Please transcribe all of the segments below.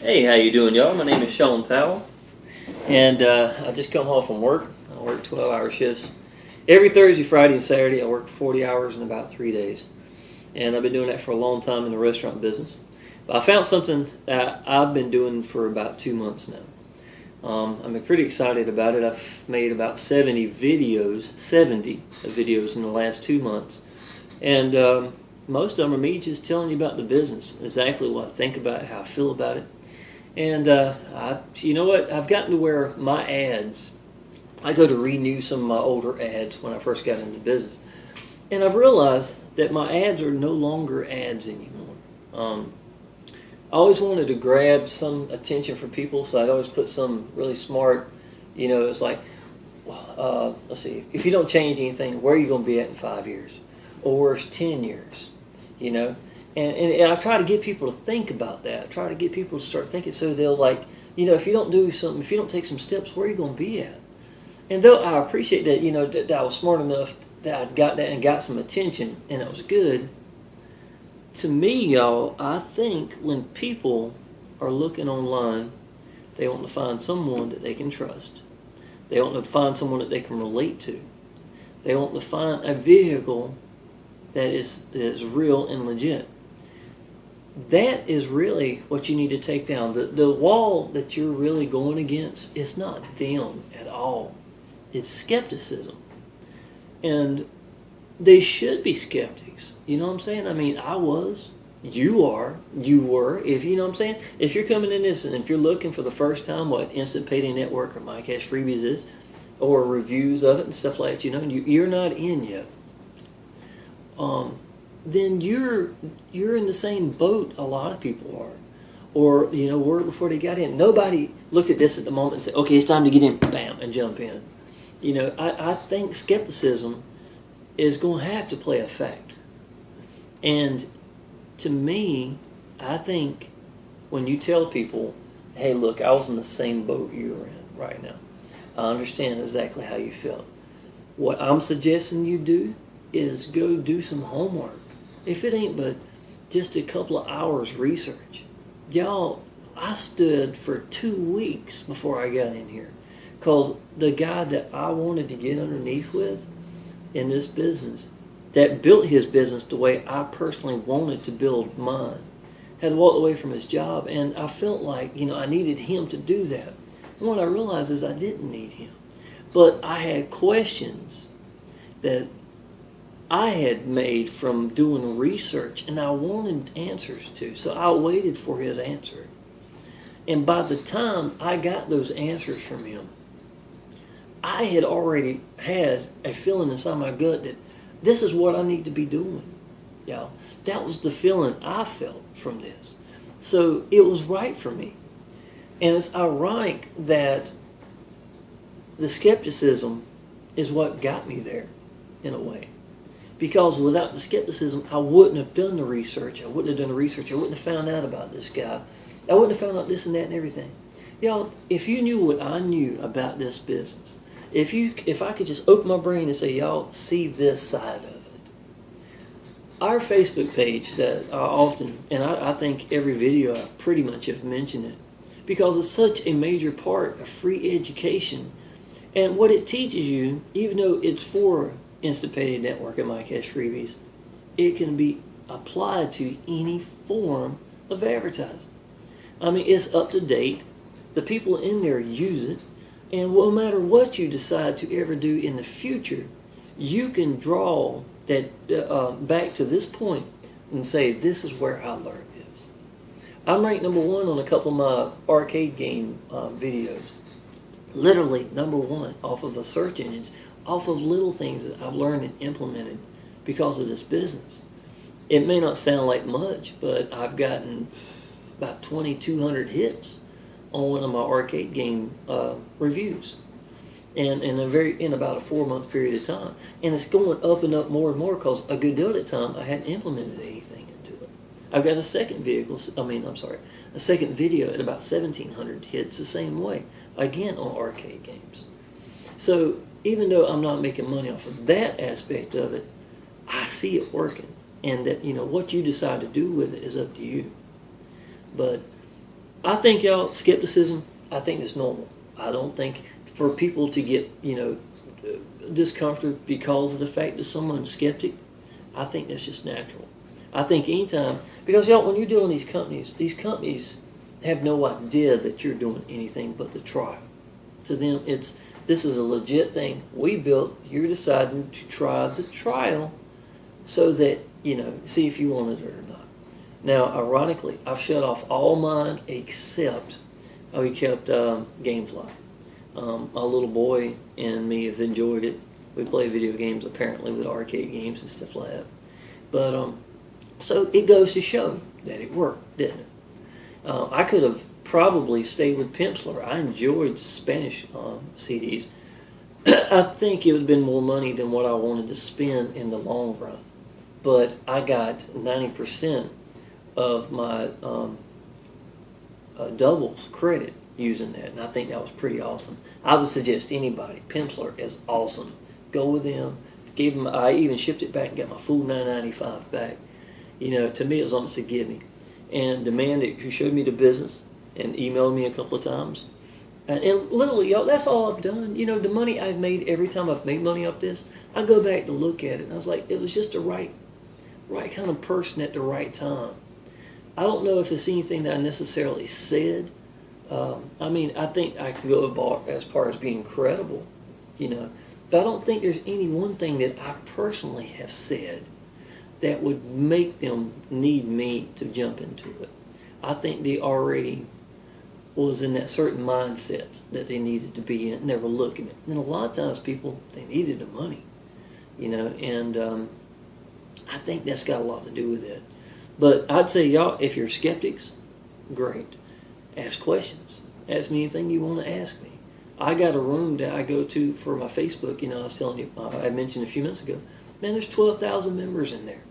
Hey, how you doing, y'all? My name is Shawn Powell, and I just come home from work. I work 12-hour shifts. Every Thursday, Friday, and Saturday, I work 40 hours in about 3 days. And I've been doing that for a long time in the restaurant business. But I found something that I've been doing for about 2 months now. I'm pretty excited about it. I've made about 70 videos in the last 2 months. And most of them are me just telling you about the business, exactly what I think about it, how I feel about it. And you know what? I've gotten to where my ads, I go to renew some of my older ads when I first got into business. And I've realized that my ads are no longer ads anymore. I always wanted to grab some attention from people, so I'd always put some really smart, it's like, let's see, if you don't change anything, where are you going to be at in 5 years? Or worse, 10 years, And I try to get people to think about that. I try to get people to start thinking so they'll if you don't do something, if you don't take some steps, where are you going to be at? And though I appreciate that, that I was smart enough that I got that and got some attention and it was good, to me, y'all, I think when people are looking online, they want to find someone that they can trust. They want to find someone that they can relate to. They want to find a vehicle that is real and legit. That is really what you need to take down. The wall that you're really going against is not them at all. It's skepticism. And they should be skeptics. You know what I'm saying? I mean, I was. You are. You were. If you know what I'm saying? If you're coming in this and if you're looking for the first time what Instant Payday Network or My Cash Freebies is, or reviews of it and stuff like that, and you're not in yet, then you're in the same boat a lot of people are. Or, were before they got in. Nobody looked at this at the moment and said, okay, it's time to get in, bam, and jump in. I think skepticism is going to have to play a factor. And to me, I think when you tell people, hey, look, I was in the same boat you're in right now. I understand exactly how you felt. What I'm suggesting you do is go do some homework. If it ain't but just a couple of hours research. Y'all, I stood for 2 weeks before I got in here. Because the guy that I wanted to get underneath with in this business, that built his business the way I personally wanted to build mine, had walked away from his job, and I felt like, I needed him to do that. And what I realized is I didn't need him. But I had questions that I had made from doing research, and I wanted answers to. So I waited for his answer. And by the time I got those answers from him, I had already had a feeling inside my gut that this is what I need to be doing. Y'all, that was the feeling I felt from this. So it was right for me. And it's ironic that the skepticism is what got me there, in a way. Because without the skepticism, I wouldn't have done the research. I wouldn't have done the research. I wouldn't have found out about this guy. I wouldn't have found out this and that and everything. Y'all, if you knew what I knew about this business, if I could just open my brain and say, y'all, see this side of it. Our Facebook page that I often, and I think every video I pretty much have mentioned it, because it's such a major part of free education. And what it teaches you, even though it's for Instant Payday Network and My Cash Freebies, it can be applied to any form of advertising. I mean, it's up to date. The people in there use it. And no matter what you decide to ever do in the future, you can draw that back to this point and say, this is where I learned this. I'm ranked number 1 on a couple of my arcade game videos. Literally number 1 off of the search engines, off of little things that I've learned and implemented because of this business. It may not sound like much, but I've gotten about 2,200 hits on one of my arcade game reviews, and in about a 4-month period of time, and it's going up and up more and more because a good deal of the time I hadn't implemented anything into it. I've got a second video at about 1,700 hits the same way, again on arcade games. So even though I'm not making money off of that aspect of it, I see it working, and that what you decide to do with it is up to you. But I think y'all skepticism. I think it's normal. I don't think for people to get discomfort because of the fact that someone's skeptic. I think that's just natural. I think anytime, because y'all, when you're doing these companies have no idea that you're doing anything but the trial. To them, this is a legit thing we built. You're deciding to try the trial so that, see if you want it or not. Now, ironically, I've shut off all mine except we kept Gamefly. My little boy and me have enjoyed it. We play video games apparently with arcade games and stuff like that. But so it goes to show that it worked, didn't it? I could have probably stayed with Pimsleur. I enjoyed Spanish CDs. I think it would have been more money than what I wanted to spend in the long run. But I got 90% of my doubles credit using that, and I think that was pretty awesome. I would suggest anybody, Pimsleur is awesome. Go with them. I even shipped it back and got my full $9.95 back. To me it was almost a gimme. And the man who showed me the business and emailed me a couple of times, and literally, y'all, that's all I've done. The money I've made every time I've made money off this, I go back to look at it, and I was like, it was just the right kind of person at the right time. I don't know if it's anything that I necessarily said. I think I can go as far as being credible, but I don't think there's any one thing that I personally have said that would make them need me to jump into it. I think they already was in that certain mindset that they needed to be in, and they were looking at it. And a lot of times people, they needed the money, and I think that's got a lot to do with it. But I'd say, y'all, if you're skeptics, great. Ask questions. Ask me anything you want to ask me. I got a room that I go to for my Facebook. I was telling you, I mentioned a few minutes ago. Man, there's 12,000 members in there.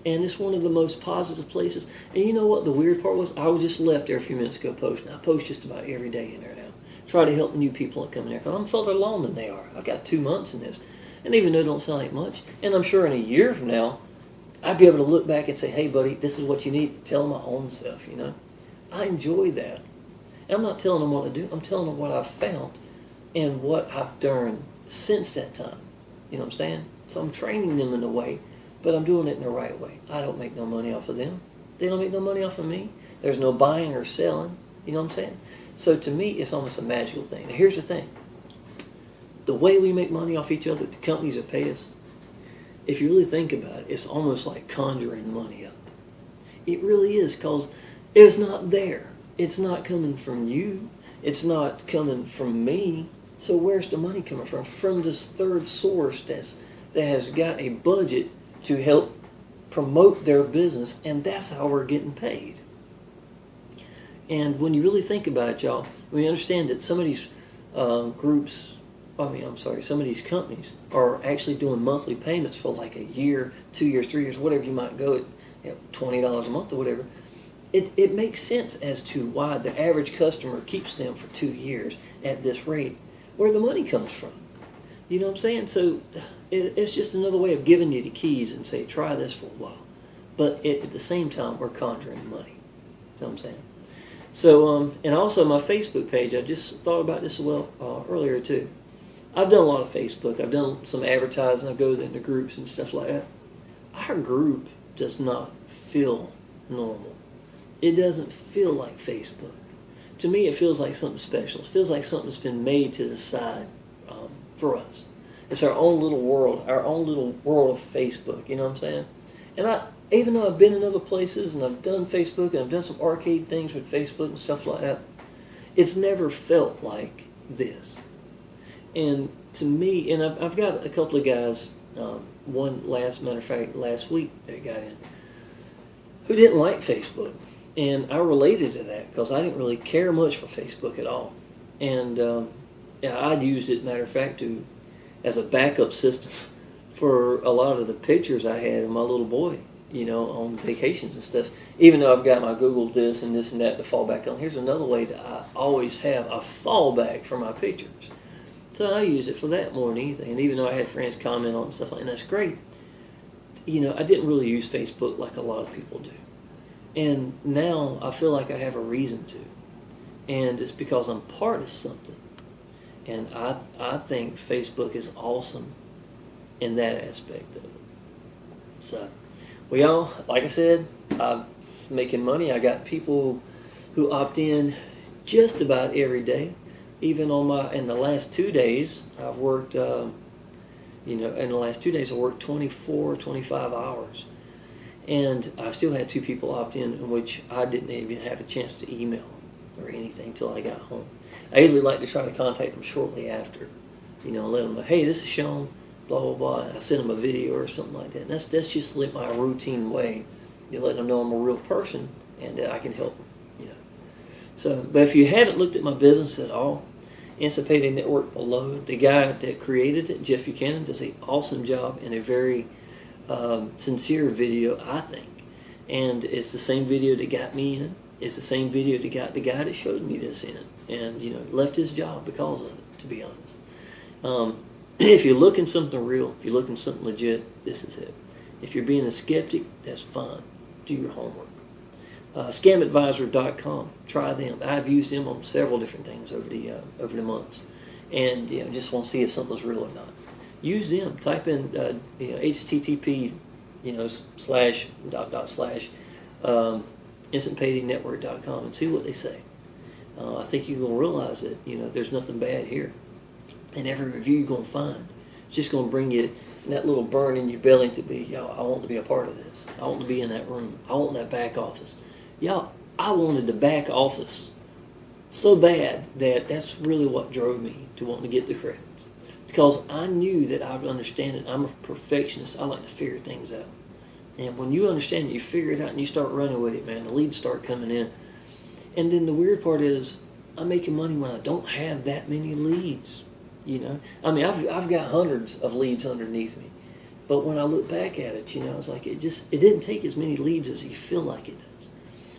And it's one of the most positive places. And you know what the weird part was? I just left there a few minutes ago posting. I post just about every day in there now. Try to help new people that come in there. Because I'm further along than they are. I've got 2 months in this. And even though it don't sound like much, and I'm sure in a year from now, I'd be able to look back and say, hey, buddy, this is what you need. Tell them my own stuff, I enjoy that. And I'm not telling them what to do. I'm telling them what I've found and what I've done since that time. You know what I'm saying? So I'm training them in a way, but I'm doing it in the right way. I don't make no money off of them. They don't make no money off of me. There's no buying or selling. You know what I'm saying? So to me, it's almost a magical thing. Now, here's the thing. The way we make money off each other, the companies that pay us, if you really think about it, it's almost like conjuring money up. It really is, because it's not there. It's not coming from you. It's not coming from me. So where's the money coming from? From this third source that has got a budget to help promote their business, and that's how we're getting paid. And when you really think about it, y'all, we understand that some of these some of these companies are actually doing monthly payments for like a year, 2 years, 3 years, whatever you might go at, $20 a month or whatever. It makes sense as to why the average customer keeps them for 2 years at this rate, where the money comes from. You know what I'm saying? So it's just another way of giving you the keys and say, try this for a while. But at the same time, we're conjuring money. You know what I'm saying? So, and also my Facebook page, I just thought about this earlier too. I've done a lot of Facebook. I've done some advertising. I go into groups and stuff like that. Our group does not feel normal. It doesn't feel like Facebook. To me, it feels like something special. It feels like something that's been made to the side for us. It's our own little world of Facebook, you know what I'm saying? And even though I've been in other places and I've done Facebook and I've done some arcade things with Facebook and stuff like that, it's never felt like this. And to me, and I've got a couple of guys, matter of fact, last week that got in, who didn't like Facebook. And I related to that because I didn't really care much for Facebook at all. And I'd used it, matter of fact, as a backup system for a lot of the pictures I had of my little boy, on vacations and stuff. Even though I've got my Google this and that to fall back on, here's another way that I always have a fallback for my pictures. So I use it for that more than anything. And even though I had friends comment on stuff like that, and that's great, I didn't really use Facebook like a lot of people do. And now I feel like I have a reason to. and it's because I'm part of something. And I think Facebook is awesome in that aspect of it. So, well, y'all, like I said, I'm making money. I got people who opt in just about every day. Even in the last 2 days, I've worked, in the last 2 days I worked 24, 25 hours. And I still had 2 people opt in which I didn't even have a chance to email or anything until I got home. I usually like to try to contact them shortly after, let them know, hey, this is Shawn, blah, blah, blah. And I send them a video or something like that. And that's just like my routine way. You let them know I'm a real person and that I can help them, So, but if you haven't looked at my business at all, Instant Payday Network below, the guy that created it, Jeff Buchanan, does an awesome job and a very sincere video, I think. And it's the same video that got me in. It's the same video that got the guy that showed me this in. And, left his job because of it, to be honest. If you're looking something real, if you're looking something legit, this is it. If you're being a skeptic, that's fine. Do your homework. Scamadvisor.com. Try them. I've used them on several different things over the months. And, just want to see if something's real or not. Use them. Type in, HTTP, slash, instantpaydayNetwork.com and see what they say. I think you're going to realize that, there's nothing bad here. And every review you're going to find, it's just going to bring you that little burn in your belly to be, I want to be a part of this. I want to be in that room. I want that back office. I wanted the back office so bad that that's really what drove me to want to get the credits. Because I knew that I would understand it. I'm a perfectionist. I like to figure things out. And when you understand it, you figure it out and you start running with it, man, the leads start coming in. And then the weird part is, I'm making money when I don't have that many leads. I've got hundreds of leads underneath me. But when I look back at it, it's like it didn't take as many leads as you feel like it does.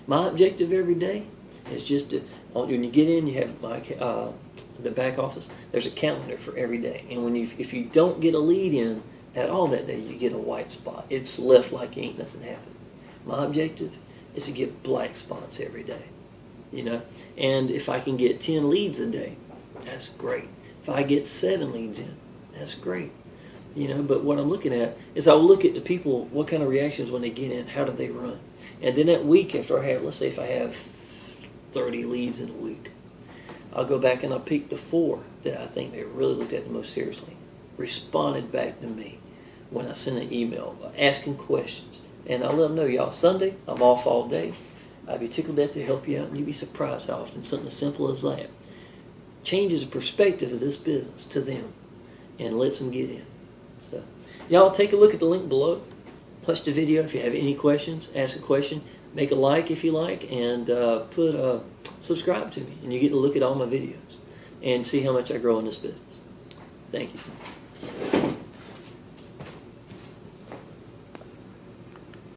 My objective every day is just when you get in, you have the back office. There's a calendar for every day, and if you don't get a lead in at all that day, you get a white spot. It's left like ain't nothing happened. My objective is to get black spots every day, And if I can get 10 leads a day, that's great. If I get 7 leads in, that's great. But what I'm looking at is I'll look at the people, what kind of reactions when they get in, how do they run? And then that week after let's say if I have 30 leads in a week, I'll go back and I'll pick the 4 that I think they really looked at the most seriously, responded back to me when I sent an email, asking questions. And I'll let them know, y'all, Sunday, I'm off all day. I'd be tickled death to help you out, and you'd be surprised how often something as simple as that changes the perspective of this business to them and lets them get in. So, y'all take a look at the link below. Watch the video. If you have any questions, ask a question. Make a like if you like, and subscribe to me, and you get to look at all my videos and see how much I grow in this business. Thank you.